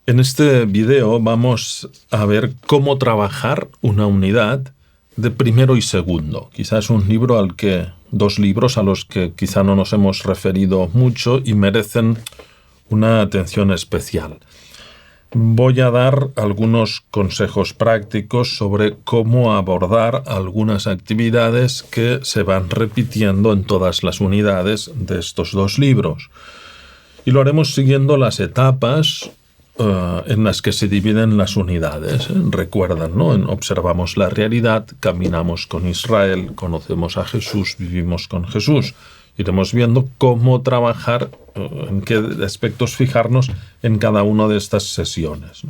En este video vamos a ver cómo trabajar una unidad de primero y segundo. Quizás dos libros a los que quizá no nos hemos referido mucho y merecen una atención especial. Voy a dar algunos consejos prácticos sobre cómo abordar algunas actividades que se van repitiendo en todas las unidades de estos dos libros. Y lo haremos siguiendo las etapas en las que se dividen las unidades. Recuerdan, ¿no? Observamos la realidad, caminamos con Israel, conocemos a Jesús, vivimos con Jesús. Iremos viendo cómo trabajar, en qué aspectos fijarnos en cada una de estas sesiones.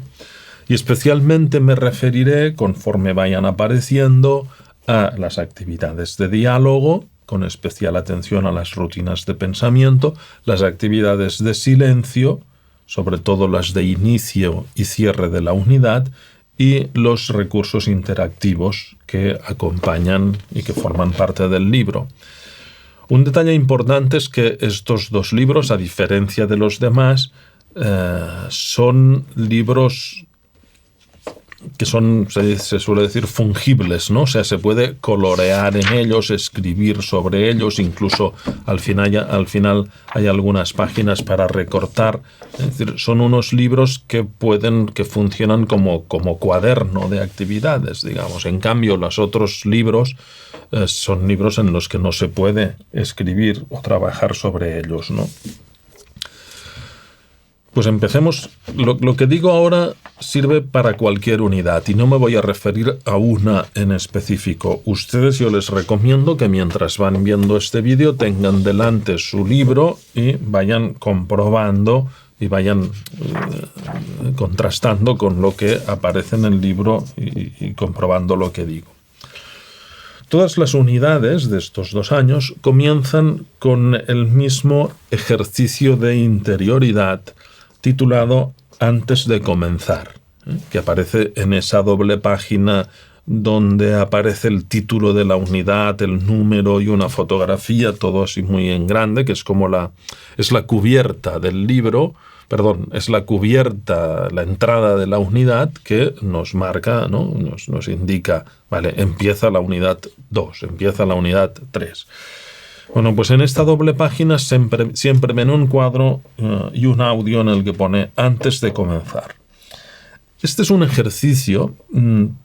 Y especialmente me referiré, conforme vayan apareciendo, a las actividades de diálogo, con especial atención a las rutinas de pensamiento, las actividades de silencio, sobre todo las de inicio y cierre de la unidad, y los recursos interactivos que acompañan y que forman parte del libro. Un detalle importante es que estos dos libros, a diferencia de los demás, son libros que son, se suele decir, fungibles, ¿no? O sea, se puede colorear en ellos, escribir sobre ellos, incluso al final hay algunas páginas para recortar. Es decir, son unos libros que funcionan como cuaderno de actividades, digamos. En cambio, los otros libros son libros en los que no se puede escribir o trabajar sobre ellos, ¿no? Pues empecemos. Lo que digo ahora sirve para cualquier unidad y no me voy a referir a una en específico. Yo les recomiendo que mientras van viendo este vídeo tengan delante su libro y vayan comprobando y vayan contrastando con lo que aparece en el libro y comprobando lo que digo. Todas las unidades de estos 2 años comienzan con el mismo ejercicio de interioridad titulado Antes de comenzar, que aparece en esa doble página donde aparece el título de la unidad, el número y una fotografía, todo así muy en grande, que es como es la cubierta del libro, es la cubierta, la entrada de la unidad que nos marca, ¿no? Nos indica, vale, empieza la unidad 2, empieza la unidad 3. Bueno, pues en esta doble página siempre ven un cuadro y un audio en el que pone Antes de comenzar. Este es un ejercicio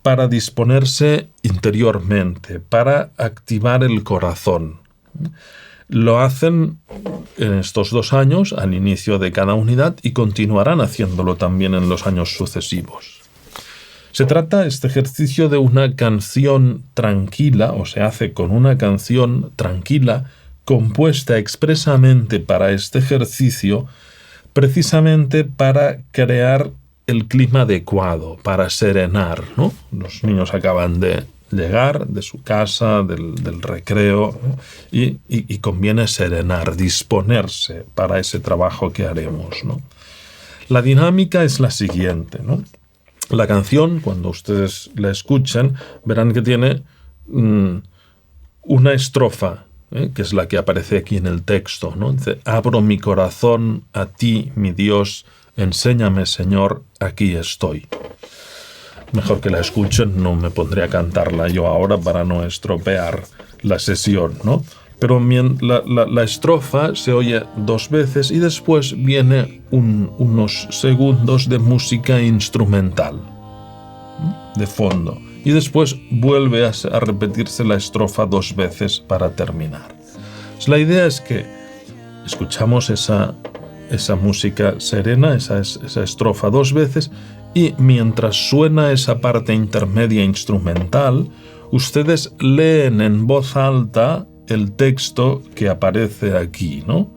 para disponerse interiormente, para activar el corazón. Lo hacen en estos 2 años, al inicio de cada unidad, y continuarán haciéndolo también en los años sucesivos. Se trata este ejercicio de una canción tranquila, o se hace con una canción tranquila, compuesta expresamente para este ejercicio, precisamente para crear el clima adecuado, para serenar, ¿no? Los niños acaban de llegar de su casa, del recreo, y conviene serenar, disponerse para ese trabajo que haremos, ¿no? La dinámica es la siguiente, ¿no? La canción, cuando ustedes la escuchan, verán que tiene una estrofa, que es la que aparece aquí en el texto, ¿no? Dice, abro mi corazón a ti, mi Dios, enséñame, Señor, aquí estoy. Mejor que la escuchen, no me pondré a cantarla yo ahora para no estropear la sesión, ¿no? Pero la estrofa se oye 2 veces y después viene unos segundos de música instrumental, de fondo. Y después vuelve a repetirse la estrofa 2 veces para terminar. La idea es que escuchamos esa música serena, esa estrofa 2 veces, y mientras suena esa parte intermedia instrumental, ustedes leen en voz alta el texto que aparece aquí, ¿no?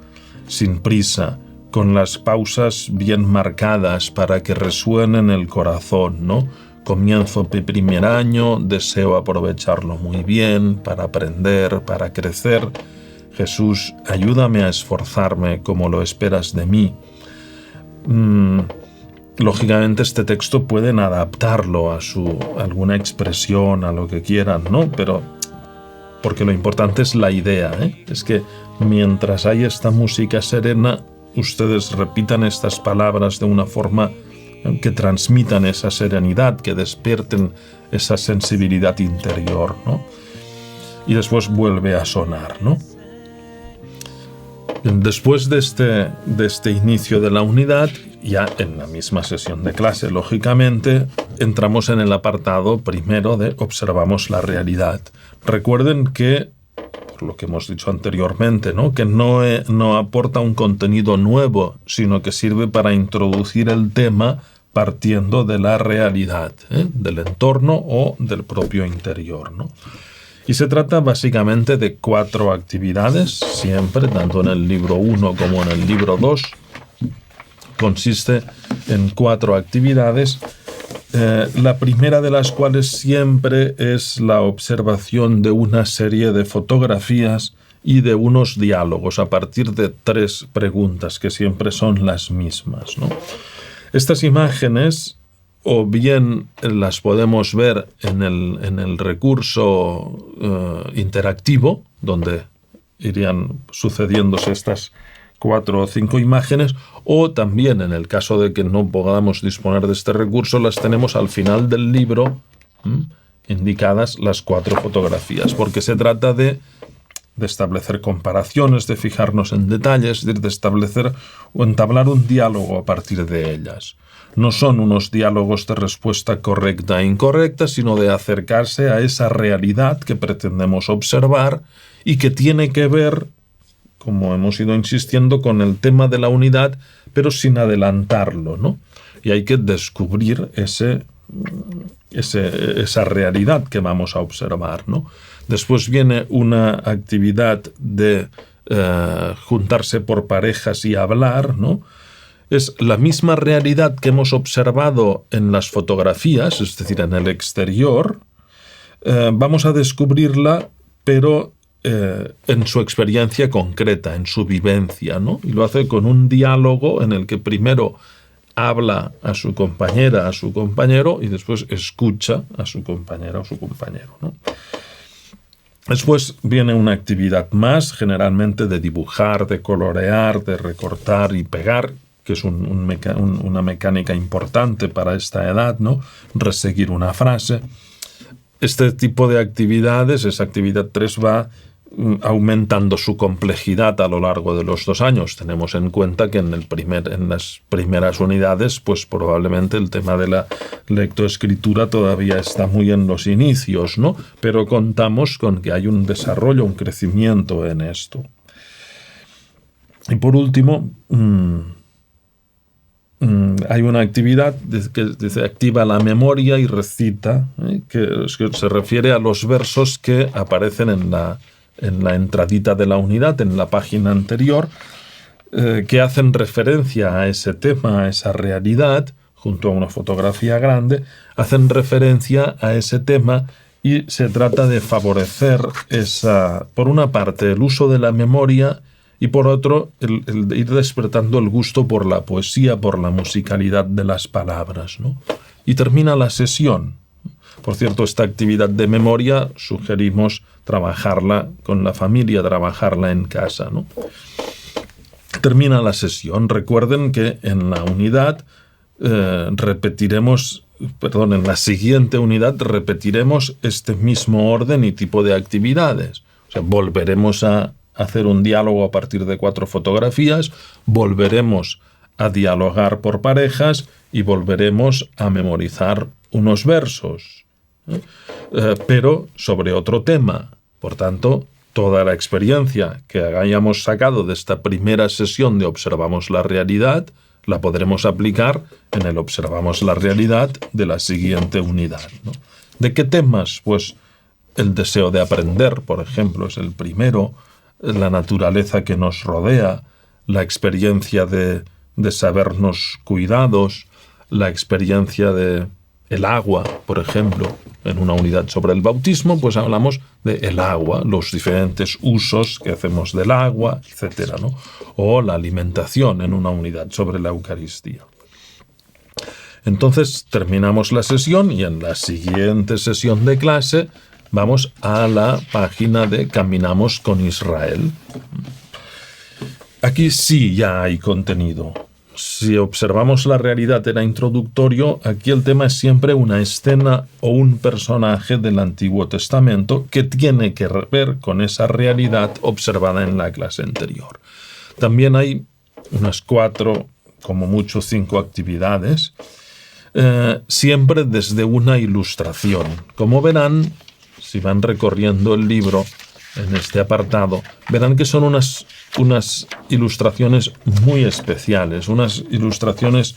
Sin prisa, con las pausas bien marcadas para que resuene en el corazón, ¿no? Comienzo mi primer año, deseo aprovecharlo muy bien para aprender, para crecer. Jesús, ayúdame a esforzarme como lo esperas de mí. Lógicamente este texto pueden adaptarlo a alguna expresión, a lo que quieran, ¿no? Pero porque lo importante es la idea, es que mientras hay esta música serena, ustedes repitan estas palabras de una forma que transmitan esa serenidad, que despierten esa sensibilidad interior, ¿no? Y después vuelve a sonar, ¿no? Después de este inicio de la unidad, ya en la misma sesión de clase, lógicamente, entramos en el apartado primero de observamos la realidad. Recuerden que, por lo que hemos dicho anteriormente, ¿no? Que no aporta un contenido nuevo, sino que sirve para introducir el tema partiendo de la realidad, del entorno o del propio interior, ¿no? Y se trata básicamente de 4 actividades, siempre, tanto en el libro 1 como en el libro 2. Consiste en 4 actividades, la primera de las cuales siempre es la observación de una serie de fotografías y de unos diálogos a partir de 3 preguntas que siempre son las mismas, ¿no? Estas imágenes o bien las podemos ver en el recurso interactivo, donde irían sucediéndose estas 4 o 5 imágenes, o también en el caso de que no podamos disponer de este recurso, las tenemos al final del libro, indicadas las 4 fotografías, porque se trata de establecer comparaciones, de fijarnos en detalles, de establecer o entablar un diálogo a partir de ellas. No son unos diálogos de respuesta correcta e incorrecta, sino de acercarse a esa realidad que pretendemos observar y que tiene que ver, como hemos ido insistiendo, con el tema de la unidad, pero sin adelantarlo, ¿no? Y hay que descubrir esa realidad que vamos a observar, ¿no? Después viene una actividad de juntarse por parejas y hablar, ¿no? Es la misma realidad que hemos observado en las fotografías, es decir, en el exterior. Vamos a descubrirla, pero en su experiencia concreta, en su vivencia, ¿no? Y lo hace con un diálogo en el que primero habla a su compañera, a su compañero, y después escucha a su compañera o su compañero, ¿no? Después viene una actividad más, generalmente de dibujar, de colorear, de recortar y pegar, que es una mecánica importante para esta edad, ¿no? Reseguir una frase. Este tipo de actividades, esa actividad 3, va aumentando su complejidad a lo largo de los 2 años. Tenemos en cuenta que en las primeras unidades, pues probablemente el tema de la lectoescritura todavía está muy en los inicios, ¿no? Pero contamos con que hay un desarrollo, un crecimiento en esto. Y por último, hay una actividad que dice activa la memoria y recita, que se refiere a los versos que aparecen en la entradita de la unidad, en la página anterior, que hacen referencia a ese tema, a esa realidad, junto a una fotografía grande, hacen referencia a ese tema y se trata de favorecer por una parte, el uso de la memoria y por otro, el de ir despertando el gusto por la poesía, por la musicalidad de las palabras, ¿no? Y termina la sesión. Por cierto, esta actividad de memoria sugerimos trabajarla con la familia, trabajarla en casa, ¿no? Termina la sesión. Recuerden que en la unidad en la siguiente unidad repetiremos este mismo orden y tipo de actividades. O sea, volveremos a hacer un diálogo a partir de 4 fotografías, volveremos a dialogar por parejas y volveremos a memorizar unos versos, pero sobre otro tema. Por tanto, toda la experiencia que hayamos sacado de esta primera sesión de Observamos la Realidad la podremos aplicar en el Observamos la Realidad de la siguiente unidad, ¿no? ¿De qué temas? Pues el deseo de aprender, por ejemplo, es el primero, la naturaleza que nos rodea, la experiencia de sabernos cuidados, la experiencia de el agua, por ejemplo. En una unidad sobre el bautismo, pues hablamos del agua, los diferentes usos que hacemos del agua, etcétera, ¿no? O la alimentación en una unidad sobre la Eucaristía. Entonces terminamos la sesión y en la siguiente sesión de clase vamos a la página de Caminamos con Israel. Aquí sí ya hay contenido. si observamos la realidad era introductorio, aquí el tema es siempre una escena o un personaje del Antiguo Testamento que tiene que ver con esa realidad observada en la clase anterior. También hay unas 4, como mucho 5 actividades, siempre desde una ilustración. Como verán, si van recorriendo el libro en este apartado, verán que son unas ilustraciones muy especiales, unas ilustraciones,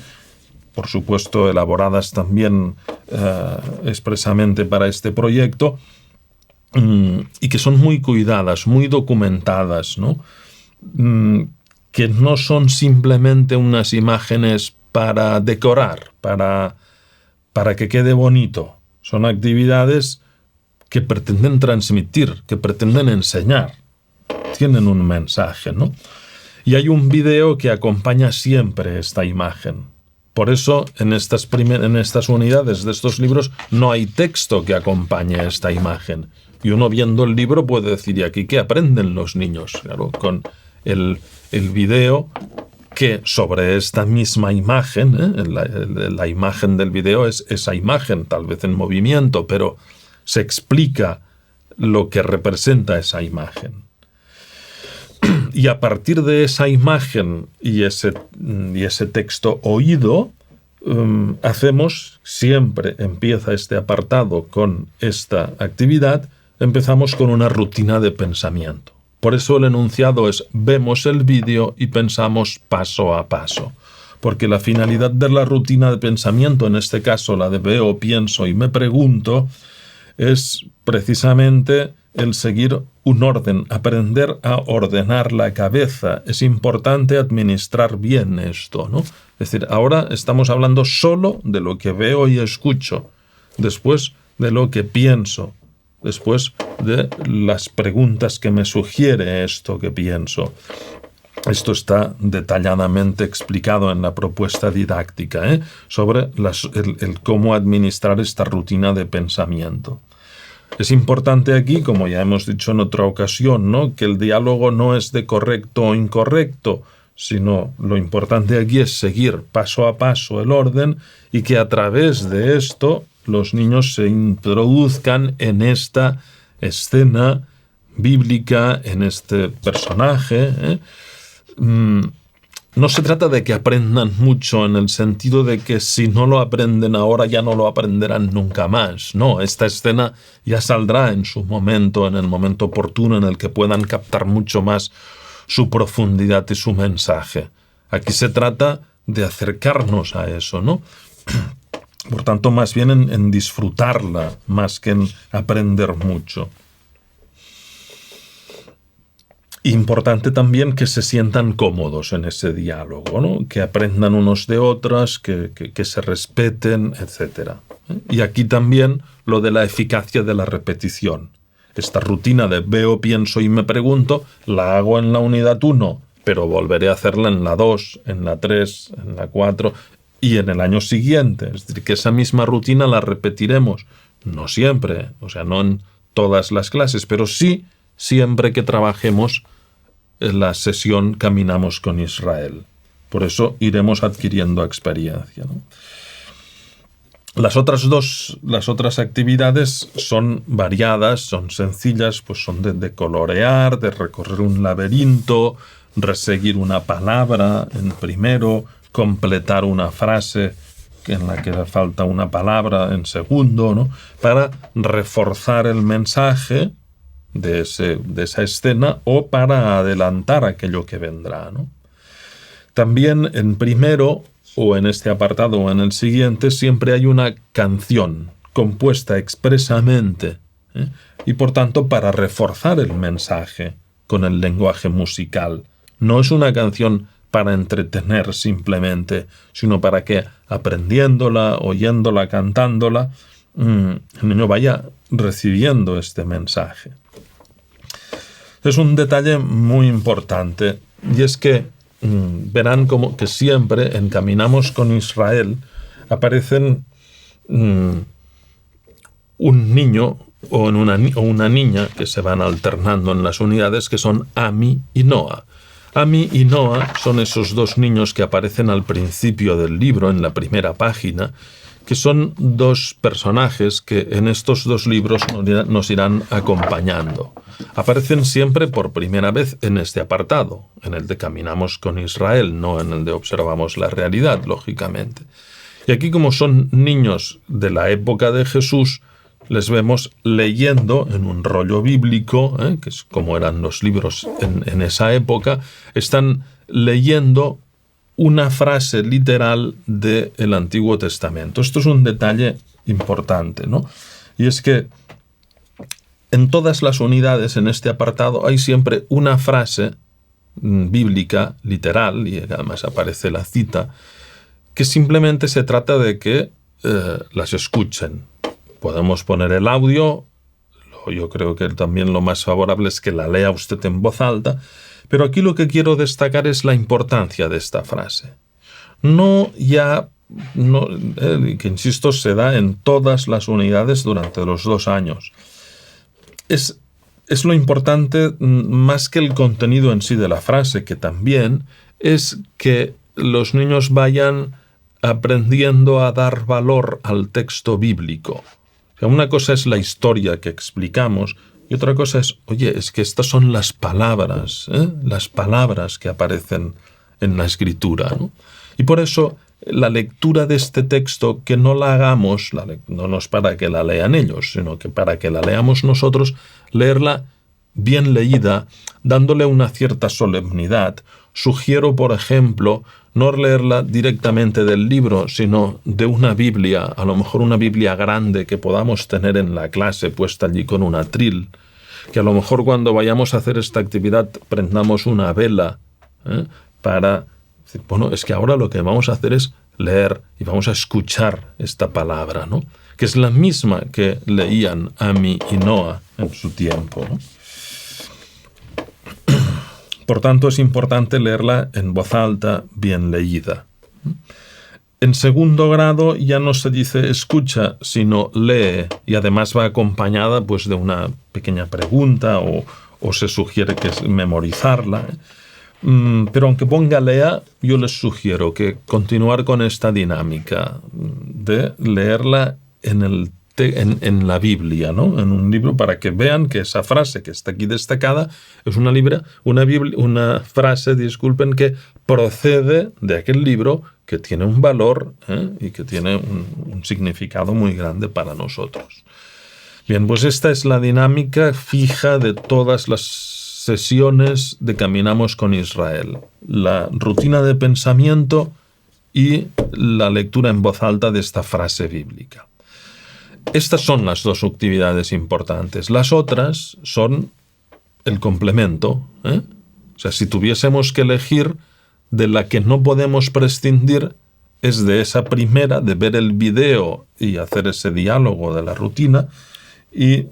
por supuesto, elaboradas también expresamente para este proyecto, y que son muy cuidadas, muy documentadas, ¿no? Que no son simplemente unas imágenes para decorar, para que quede bonito. Son actividades que pretenden transmitir, que pretenden enseñar. Tienen un mensaje, ¿no? Y hay un video que acompaña siempre esta imagen. Por eso, en estas unidades de estos libros no hay texto que acompañe esta imagen. Y uno viendo el libro puede decir, ¿y aquí qué aprenden los niños? Claro, con el video que sobre esta misma imagen, la imagen del video es esa imagen, tal vez en movimiento, pero se explica lo que representa esa imagen. Y a partir de esa imagen y ese texto oído, siempre empieza este apartado con esta actividad, empezamos con una rutina de pensamiento. Por eso el enunciado es: vemos el vídeo y pensamos paso a paso. Porque la finalidad de la rutina de pensamiento, en este caso la de veo, pienso y me pregunto, es precisamente el seguir un orden, aprender a ordenar la cabeza. Es importante administrar bien esto, ¿no? Es decir, ahora estamos hablando solo de lo que veo y escucho, después de lo que pienso, después de las preguntas que me sugiere esto que pienso. Esto está detalladamente explicado en la propuesta didáctica, sobre el cómo administrar esta rutina de pensamiento. Es importante aquí, como ya hemos dicho en otra ocasión, ¿no?, que el diálogo no es de correcto o incorrecto, sino lo importante aquí es seguir paso a paso el orden y que a través de esto los niños se introduzcan en esta escena bíblica, en este personaje. No se trata de que aprendan mucho en el sentido de que si no lo aprenden ahora ya no lo aprenderán nunca más. No, esta escena ya saldrá en su momento, en el momento oportuno en el que puedan captar mucho más su profundidad y su mensaje. Aquí se trata de acercarnos a eso, ¿no? Por tanto, más bien en disfrutarla, más que en aprender mucho. Importante también que se sientan cómodos en ese diálogo, ¿no? Que aprendan unos de otras, que se respeten, etc. Y aquí también lo de la eficacia de la repetición. Esta rutina de veo, pienso y me pregunto, la hago en la unidad 1, pero volveré a hacerla en la 2, en la 3, en la 4 y en el año siguiente. Es decir, que esa misma rutina la repetiremos, no siempre, o sea, no en todas las clases, pero sí siempre que trabajemos en la sesión Caminamos con Israel. Por eso iremos adquiriendo experiencia, ¿no? Las otras actividades son variadas, son sencillas, pues son de colorear, de recorrer un laberinto, reseguir una palabra en primero, completar una frase en la que le falta una palabra en segundo, ¿no?, para reforzar el mensaje de esa escena o para adelantar aquello que vendrá, ¿no? También en primero, o en este apartado o en el siguiente, siempre hay una canción compuesta expresamente, y por tanto para reforzar el mensaje con el lenguaje musical. No es una canción para entretener simplemente, sino para que aprendiéndola, oyéndola, cantándola, el niño vaya recibiendo este mensaje. Es un detalle muy importante, y es que verán como que siempre en Caminamos con Israel aparecen un niño o una niña que se van alternando en las unidades, que son Ami y Noah. Ami y Noa son esos dos niños que aparecen al principio del libro, en la primera página, que son dos personajes que en estos dos libros nos irán acompañando. Aparecen siempre por primera vez en este apartado, en el de Caminamos con Israel, no en el de Observamos la realidad, lógicamente. Y aquí, como son niños de la época de Jesús, les vemos leyendo en un rollo bíblico, que es como eran los libros en esa época, están leyendo una frase literal del Antiguo Testamento. Esto es un detalle importante, ¿no? Y es que en todas las unidades en este apartado hay siempre una frase bíblica literal, y además aparece la cita, que simplemente se trata de que las escuchen. Podemos poner el audio, yo creo que también lo más favorable es que la lea usted en voz alta, pero aquí lo que quiero destacar es la importancia de esta frase. Que insisto, se da en todas las unidades durante los 2 años. Es lo importante, más que el contenido en sí de la frase, que también, es que los niños vayan aprendiendo a dar valor al texto bíblico. O sea, una cosa es la historia que explicamos y otra cosa es, es que estas son las palabras que aparecen en la Escritura, ¿no? Y por eso la lectura de este texto, que no la hagamos, no es para que la lean ellos, sino que para que la leamos nosotros, leerla bien leída, dándole una cierta solemnidad. Sugiero, por ejemplo, no leerla directamente del libro, sino de una Biblia, a lo mejor una Biblia grande que podamos tener en la clase puesta allí con un atril, que a lo mejor cuando vayamos a hacer esta actividad prendamos una vela para decir, es que ahora lo que vamos a hacer es leer y vamos a escuchar esta palabra, ¿no? Que es la misma que leían Ami y Noa en su tiempo, ¿no? Por tanto, es importante leerla en voz alta, bien leída. En segundo grado ya no se dice escucha, sino lee, y además va acompañada pues, de una pequeña pregunta o se sugiere que es memorizarla. Pero aunque ponga lea, yo les sugiero que continuar con esta dinámica de leerla en la Biblia, ¿no? En un libro, para que vean que esa frase que está aquí destacada es una frase, que procede de aquel libro, que tiene un valor y que tiene un significado muy grande para nosotros. Bien, pues esta es la dinámica fija de todas las sesiones de Caminamos con Israel. La rutina de pensamiento y la lectura en voz alta de esta frase bíblica. Estas son las 2 actividades importantes. Las otras son el complemento. O sea, si tuviésemos que elegir, de la que no podemos prescindir es de esa primera, de ver el video y hacer ese diálogo de la rutina y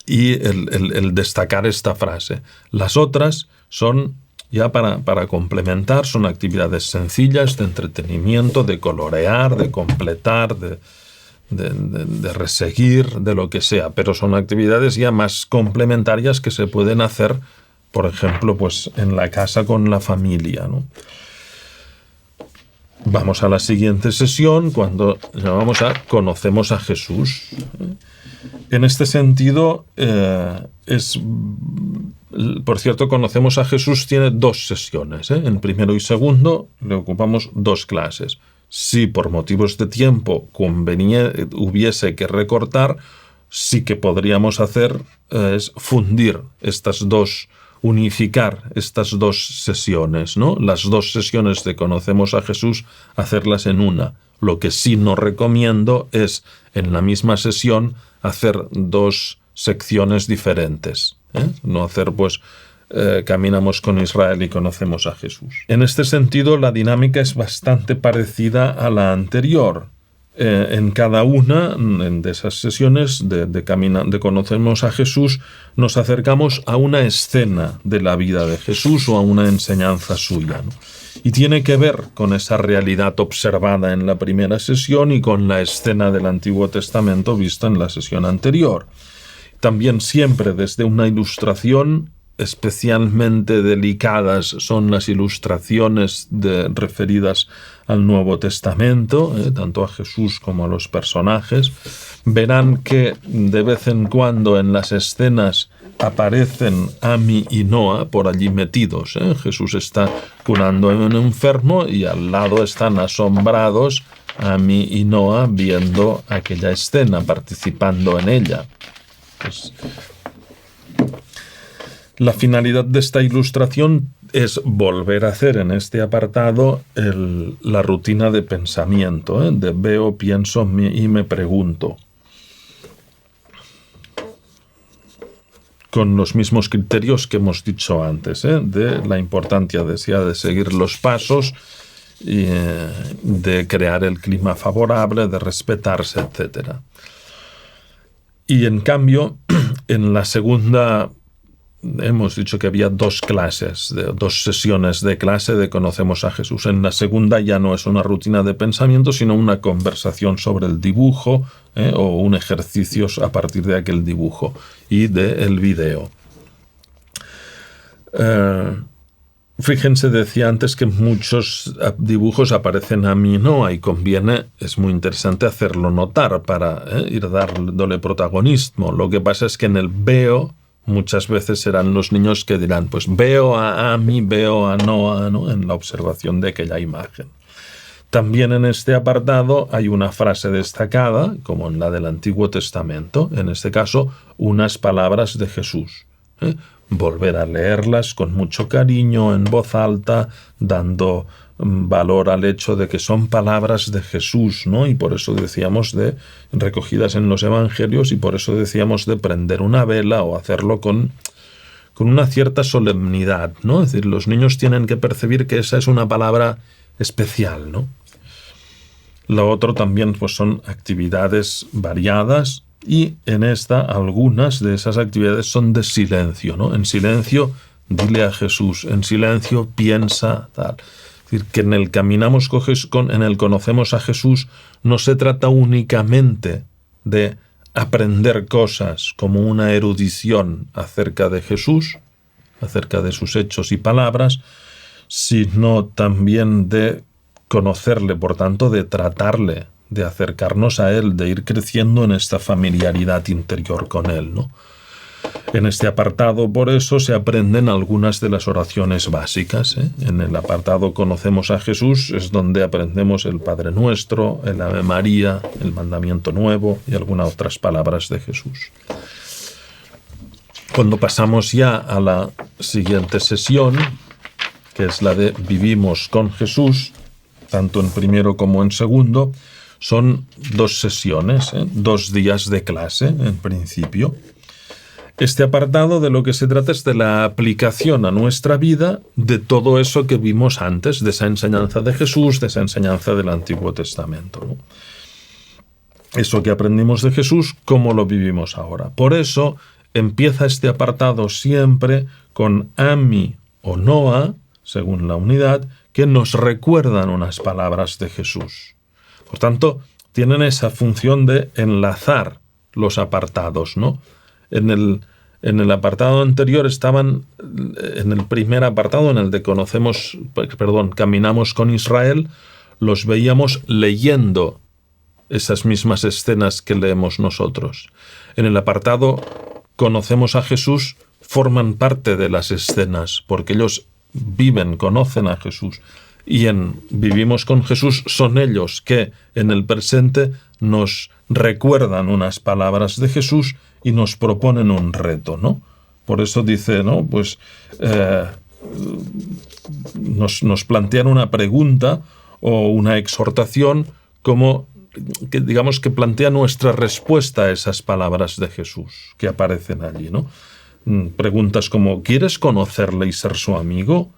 el destacar esta frase. Las otras son, ya para complementar, son actividades sencillas de entretenimiento, de colorear, de completar, de reseguir, de lo que sea, pero son actividades ya más complementarias que se pueden hacer, por ejemplo, pues en la casa con la familia, ¿no? Vamos a la siguiente sesión, cuando llamamos a Conocemos a Jesús. En este sentido, por cierto, Conocemos a Jesús tiene 2 sesiones. En primero y segundo le ocupamos 2 clases. Si por motivos de tiempo hubiese que recortar, sí que podríamos hacer es fundir unificar estas 2 sesiones, ¿no? Las 2 sesiones de Conocemos a Jesús, hacerlas en una. Lo que sí no recomiendo es, en la misma sesión, hacer 2 secciones diferentes. No hacer, Caminamos con Israel y Conocemos a Jesús. En este sentido, la dinámica es bastante parecida a la anterior. En cada una de esas sesiones de Conocemos a Jesús, nos acercamos a una escena de la vida de Jesús o a una enseñanza suya, ¿no? Y tiene que ver con esa realidad observada en la primera sesión y con la escena del Antiguo Testamento vista en la sesión anterior. También siempre desde una ilustración especialmente delicadas son las ilustraciones referidas al Nuevo Testamento, tanto a Jesús como a los personajes. Verán que de vez en cuando en las escenas aparecen Ami y Noa por allí metidos. Jesús está curando a un enfermo y al lado están asombrados Ami y Noa viendo aquella escena, participando en ella. Pues, la finalidad de esta ilustración es volver a hacer en este apartado la rutina de pensamiento, de veo, pienso y me pregunto. Con los mismos criterios que hemos dicho antes, de la importancia de seguir los pasos, y, de crear el clima favorable, de respetarse, etc. Y en cambio, en la segunda, hemos dicho que había dos sesiones de clase de Conocemos a Jesús. En la segunda ya no es una rutina de pensamiento, sino una conversación sobre el dibujo, o un ejercicio a partir de aquel dibujo y del video. Fíjense, decía antes que muchos dibujos aparecen a mí, no, y conviene, es muy interesante hacerlo notar para ir dándole protagonismo. Lo que pasa es que en el veo muchas veces serán los niños que dirán, pues veo a mí, veo a Noa, ¿no?, en la observación de aquella imagen. También en este apartado hay una frase destacada, como en la del Antiguo Testamento, en este caso, unas palabras de Jesús. Volver a leerlas con mucho cariño, en voz alta, dando valor al hecho de que son palabras de Jesús, ¿no? Y por eso decíamos recogidas en los evangelios, y por eso decíamos de prender una vela o hacerlo con una cierta solemnidad, ¿no? Es decir, los niños tienen que percibir que esa es una palabra especial, ¿no? Lo otro también pues son actividades variadas, y en esta algunas de esas actividades son de silencio, ¿no? En silencio dile a Jesús, en silencio piensa, tal. Es decir, que en el caminamos en el Conocemos a Jesús no se trata únicamente de aprender cosas como una erudición acerca de Jesús, acerca de sus hechos y palabras, sino también de conocerle, por tanto, de tratarle, de acercarnos a él, de ir creciendo en esta familiaridad interior con él, ¿no? En este apartado, por eso, se aprenden algunas de las oraciones básicas. En el apartado Conocemos a Jesús es donde aprendemos el Padre Nuestro, el Ave María, el Mandamiento Nuevo y algunas otras palabras de Jesús. Cuando pasamos ya a la siguiente sesión, que es la de Vivimos con Jesús, tanto en primero como en segundo, son 2 sesiones, 2 días de clase, en principio. Este apartado de lo que se trata es de la aplicación a nuestra vida de todo eso que vimos antes, de esa enseñanza de Jesús, de esa enseñanza del Antiguo Testamento, ¿no? Eso que aprendimos de Jesús, ¿cómo lo vivimos ahora? Por eso empieza este apartado siempre con Ami o Noa, según la unidad, que nos recuerdan unas palabras de Jesús. Por tanto, tienen esa función de enlazar los apartados, ¿no? En el apartado anterior estaban, en el primer apartado, en el de Caminamos con Israel, los veíamos leyendo esas mismas escenas que leemos nosotros. En el apartado Conocemos a Jesús, forman parte de las escenas, porque ellos viven, conocen a Jesús. Y en Vivimos con Jesús son ellos que en el presente nos recuerdan unas palabras de Jesús y nos proponen un reto, ¿no? Por eso dice, ¿no? Pues nos plantean una pregunta o una exhortación como que digamos que plantea nuestra respuesta a esas palabras de Jesús que aparecen allí, ¿no? Preguntas como ¿quieres conocerle y ser su amigo?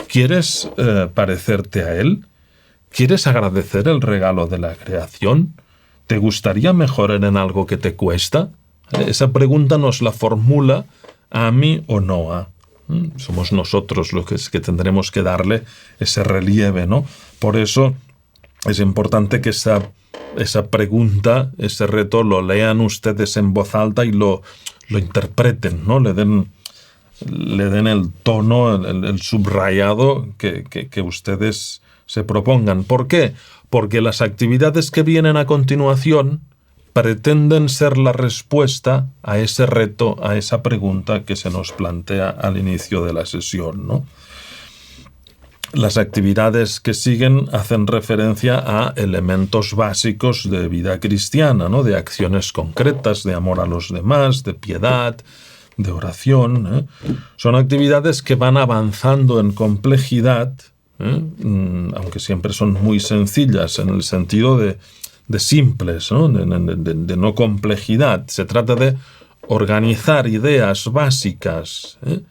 ¿Quieres parecerte a él? ¿Quieres agradecer el regalo de la creación? ¿Te gustaría mejorar en algo que te cuesta? Esa pregunta nos la formula Ami o Noa. Somos nosotros los que tendremos que darle ese relieve, ¿no? Por eso es importante que esa pregunta, ese reto, lo lean ustedes en voz alta y lo interpreten, ¿no? Le den le den el tono, el subrayado que ustedes se propongan. ¿Por qué? Porque las actividades que vienen a continuación pretenden ser la respuesta a ese reto, a esa pregunta que se nos plantea al inicio de la sesión, ¿no? Las actividades que siguen hacen referencia a elementos básicos de vida cristiana, ¿no? De acciones concretas, de amor a los demás, de piedad, de oración, ¿eh? Son actividades que van avanzando en complejidad, aunque siempre son muy sencillas en el sentido de simples, ¿no? De no complejidad. Se trata de organizar ideas básicas, ¿eh?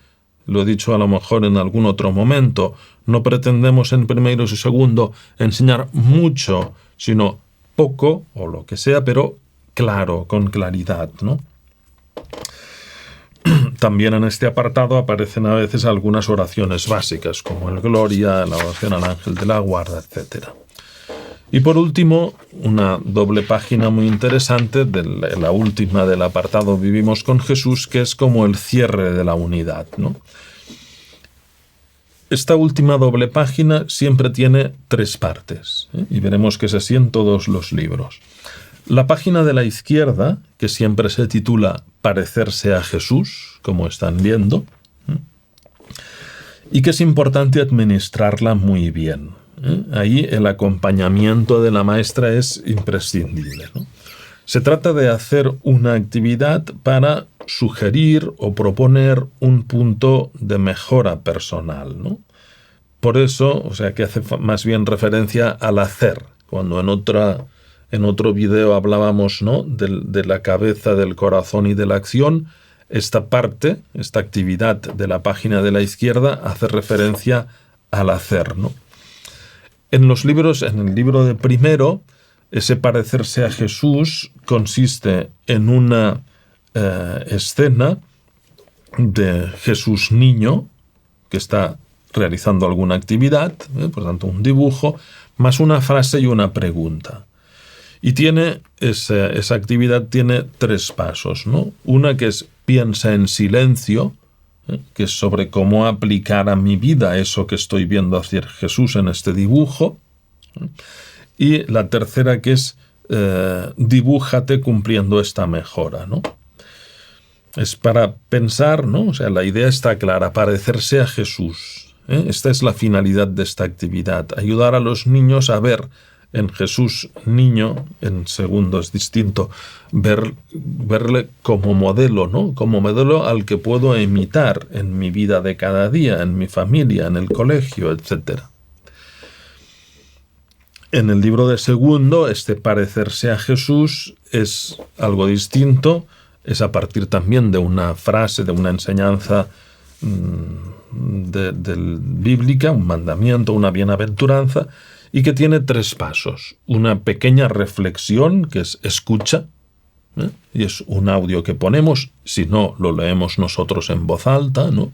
Lo he dicho a lo mejor en algún otro momento. No pretendemos en primero y segundo enseñar mucho, sino poco o lo que sea, pero claro, con claridad, ¿no? También en este apartado aparecen a veces algunas oraciones básicas, como el Gloria, la oración al ángel de la guarda, etc. Y por último, una doble página muy interesante, la última del apartado Vivimos con Jesús, que es como el cierre de la unidad, ¿no? Esta última doble página siempre tiene 3 partes, ¿eh? Y veremos que es así en todos los libros. La página de la izquierda, que siempre se titula Parecerse a Jesús, como están viendo, ¿eh? Y que es importante administrarla muy bien, ¿eh? Ahí el acompañamiento de la maestra es imprescindible, ¿no? Se trata de hacer una actividad para sugerir o proponer un punto de mejora personal, ¿no? Por eso, o sea, que hace más bien referencia al hacer. Cuando en otro video hablábamos, ¿no?, de la cabeza, del corazón y de la acción, esta parte, esta actividad de la página de la izquierda hace referencia al hacer, ¿no? En el libro de primero, ese parecerse a Jesús consiste en una escena de Jesús niño que está realizando alguna actividad, por tanto un dibujo, más una frase y una pregunta. Y esa actividad tiene 3 pasos, ¿no? Una que es piensa en silencio, que es sobre cómo aplicar a mi vida eso que estoy viendo hacer Jesús en este dibujo. Y la tercera que es dibújate cumpliendo esta mejora, ¿no? Es para pensar, ¿no? O sea, la idea está clara, parecerse a Jesús, ¿eh? Esta es la finalidad de esta actividad, ayudar a los niños a ver en Jesús niño, en segundo es distinto, verle como modelo, ¿no? Como modelo al que puedo imitar en mi vida de cada día, en mi familia, en el colegio, etc. En el libro de segundo, este parecerse a Jesús es algo distinto, es a partir también de una frase, de una enseñanza bíblica, un mandamiento, una bienaventuranza, y que tiene 3 pasos. Una pequeña reflexión, que es escucha, ¿eh? Y es un audio que ponemos, si no, lo leemos nosotros en voz alta, ¿no?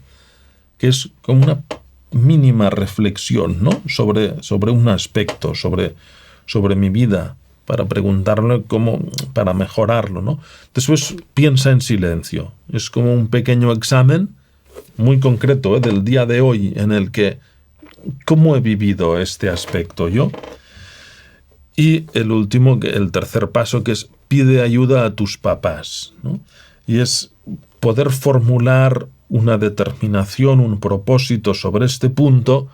Que es como una mínima reflexión, ¿no? sobre un aspecto, sobre mi vida, para preguntarle cómo, para mejorarlo, ¿no? Después piensa en silencio. Es como un pequeño examen muy concreto, ¿eh?, del día de hoy, en el que ¿cómo he vivido este aspecto yo? Y el tercer paso, que es pide ayuda a tus papás, ¿no? Y es poder formular una determinación, un propósito sobre este punto,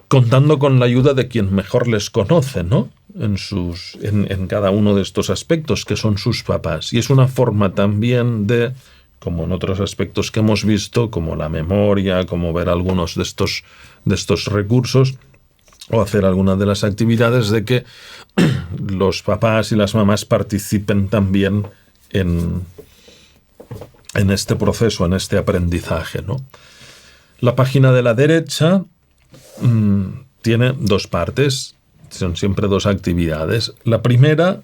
contando con la ayuda de quien mejor les conoce, ¿no? En cada uno de estos aspectos, que son sus papás. Y es una forma también de, como en otros aspectos que hemos visto, como la memoria, como ver algunos de estos recursos, o hacer algunas de las actividades, de que los papás y las mamás participen también en este proceso, en este aprendizaje, ¿no? La página de la derecha tiene 2 partes, son siempre 2 actividades. La primera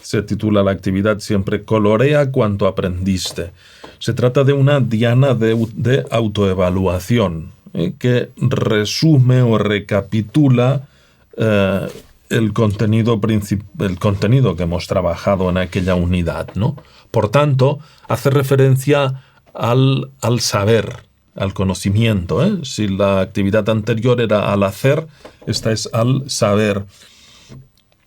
se titula la actividad siempre Colorea cuanto aprendiste. Se trata de una diana de autoevaluación, que resume o recapitula el contenido que hemos trabajado en aquella unidad, ¿no? Por tanto, hace referencia al saber, al conocimiento, ¿eh? Si la actividad anterior era al hacer, esta es al saber.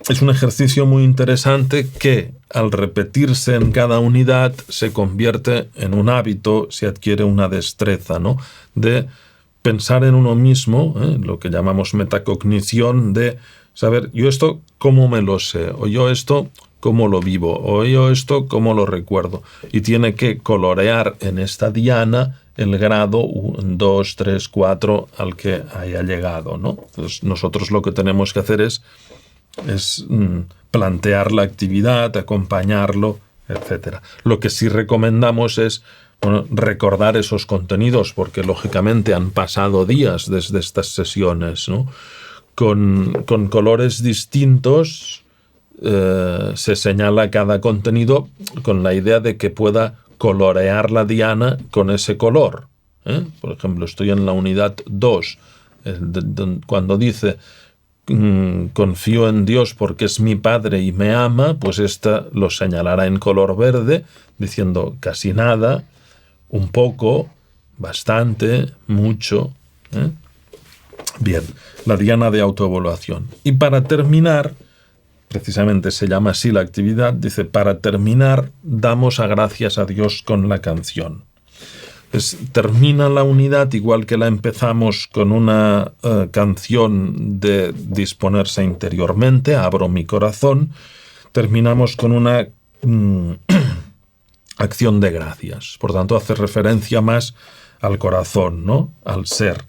Es un ejercicio muy interesante que, al repetirse en cada unidad, se convierte en un hábito, se adquiere una destreza, ¿no? De pensar en uno mismo, lo que llamamos metacognición, de saber, yo esto, ¿cómo me lo sé? O yo esto, ¿cómo lo vivo? O yo esto, ¿cómo lo recuerdo? Y tiene que colorear en esta diana el grado 1, 2, 3, 4 al que haya llegado, ¿no? Entonces, nosotros lo que tenemos que hacer es plantear la actividad, acompañarlo, etc. Lo que sí recomendamos es recordar esos contenidos, porque lógicamente han pasado días desde estas sesiones, ¿no? Con colores distintos se señala cada contenido con la idea de que pueda colorear la diana con ese color. Por ejemplo, estoy en la unidad 2, cuando dice confío en Dios porque es mi Padre y me ama, pues esta lo señalará en color verde, diciendo casi nada, un poco, bastante, mucho. Bien, la diana de autoevaluación. Y para terminar, precisamente se llama así la actividad, dice, para terminar, damos gracias a Dios con la canción. Pues termina la unidad igual que la empezamos con una canción de disponerse interiormente, abro mi corazón, terminamos con una acción de gracias. Por tanto, hace referencia más al corazón, ¿no? Al ser.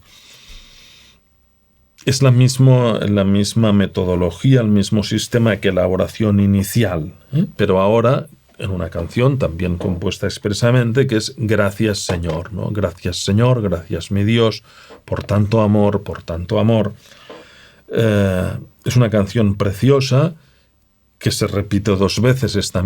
Es la misma metodología, el mismo sistema que la oración inicial, pero ahora en una canción también compuesta expresamente, que es Gracias Señor, ¿no? Gracias Señor, gracias mi Dios, por tanto amor, por tanto amor. Es una canción preciosa que se repite 2 veces esta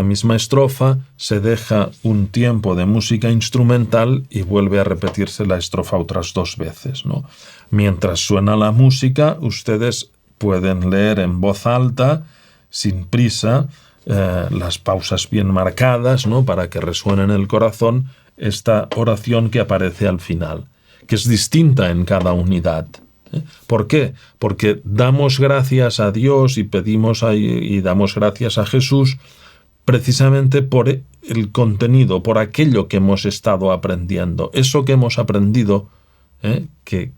misma estrofa, se deja un tiempo de música instrumental y vuelve a repetirse la estrofa otras 2 veces, ¿no? Mientras suena la música, ustedes pueden leer en voz alta, sin prisa, las pausas bien marcadas, ¿no? Para que resuene en el corazón esta oración que aparece al final, que es distinta en cada unidad. ¿Por qué? Porque damos gracias a Dios y damos gracias a Jesús precisamente por el contenido, por aquello que hemos estado aprendiendo. Eso que hemos aprendido, que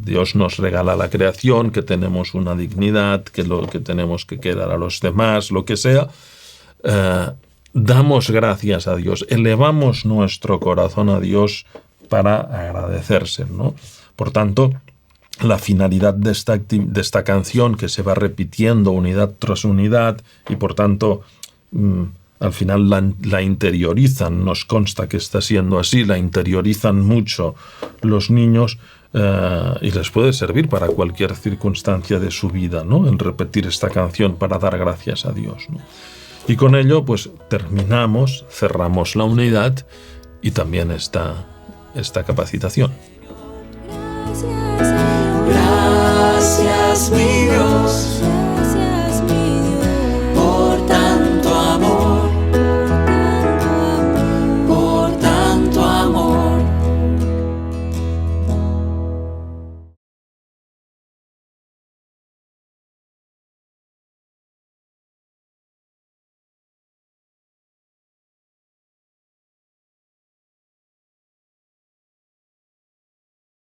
Dios nos regala la creación, que tenemos una dignidad, que tenemos que quedar a los demás, lo que sea, damos gracias a Dios, elevamos nuestro corazón a Dios para agradecerse, ¿no? Por tanto, la finalidad de esta canción, que se va repitiendo unidad tras unidad y por tanto al final la interiorizan, nos consta que está siendo así, la interiorizan mucho los niños y les puede servir para cualquier circunstancia de su vida, ¿no? El repetir esta canción para dar gracias a Dios, ¿no? Y con ello pues cerramos la unidad y también esta capacitación. Gracias, mi Dios.